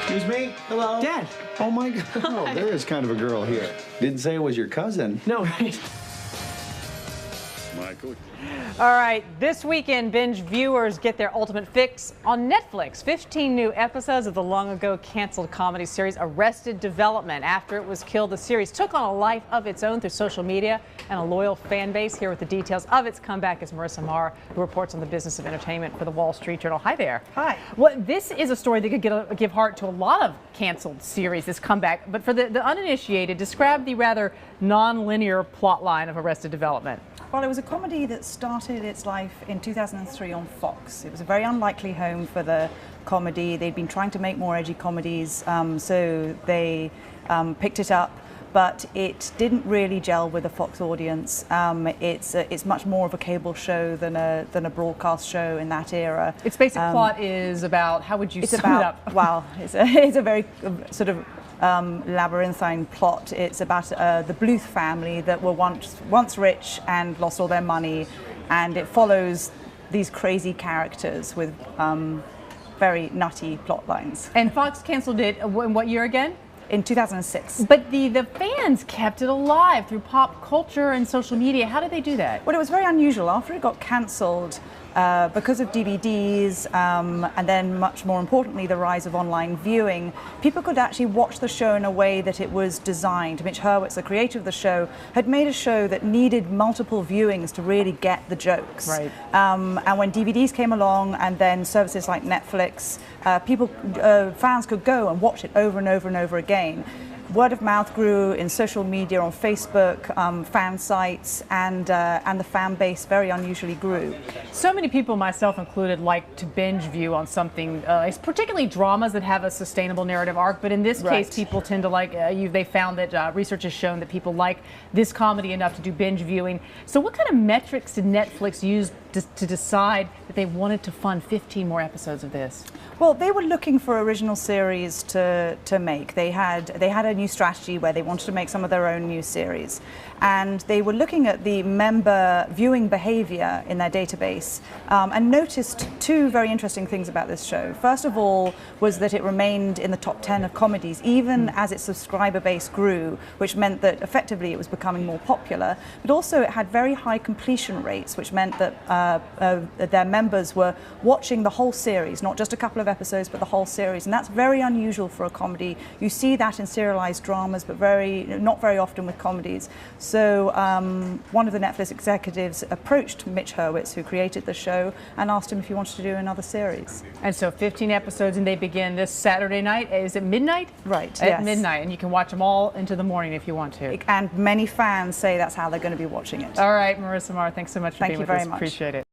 Excuse me? Hello? Dad. Oh my God. Oh, there is kind of a girl here. Didn't say it was your cousin. No, right? Michael. All right, this weekend, binge viewers get their ultimate fix on Netflix. 15 new episodes of the long-ago canceled comedy series Arrested Development. After it was killed, the series took on a life of its own through social media and a loyal fan base. Here with the details of its comeback is Marissa Marr, who reports on the business of entertainment for the Wall Street Journal. Hi there. Hi. Well, this is a story that could give heart to a lot of canceled series, this comeback. But for the uninitiated, describe the rather non-linear plot line of Arrested Development. Well, it was a comedy that started its life in 2003 on Fox. It was a very unlikely home for the comedy. They'd been trying to make more edgy comedies, so they picked it up, but it didn't really gel with the Fox audience. It's much more of a cable show than a broadcast show in that era. Its basic plot is about, how would you sum it up? Well, it's a very sort of labyrinthine plot. It's about the Bluth family that were once rich and lost all their money, and it follows these crazy characters with very nutty plot lines. And Fox canceled it in what year again? In 2006. But the fans kept it alive through pop culture and social media. How did they do that? Well, it was very unusual. After it got cancelled, because of DVDs and then much more importantly the rise of online viewing, people could actually watch the show in a way that it was designed. Mitch Hurwitz, the creator of the show, had made a show that needed multiple viewings to really get the jokes. Right. And when DVDs came along and then services like Netflix, fans could go and watch it over and over and over again. Word of mouth grew in social media, on Facebook, fan sites, and the fan base very unusually grew. So many people, myself included, like to binge view on something, particularly dramas that have a sustainable narrative arc. But in this case, people tend to like, they found that research has shown that people like this comedy enough to do binge viewing. So what kind of metrics did Netflix use to decide that they wanted to fund 15 more episodes of this? Well, they were looking for original series to make. They had a new strategy where they wanted to make some of their own new series. And they were looking at the member viewing behavior in their database and noticed two very interesting things about this show. First of all was that it remained in the top 10 of comedies, even as its subscriber base grew, which meant that effectively it was becoming more popular. But also it had very high completion rates, which meant that their members were watching the whole series, not just a couple of episodes, but the whole series. And that's very unusual for a comedy. You see that in serialized dramas, but not very often with comedies. So one of the Netflix executives approached Mitch Hurwitz, who created the show, and asked him if he wanted to do another series. And so 15 episodes, and they begin this Saturday night. Is it midnight? Right, At midnight, and you can watch them all into the morning if you want to. And many fans say that's how they're going to be watching it. All right, Marissa Marr, thanks so much for being with us. Thank you very much. Appreciate it.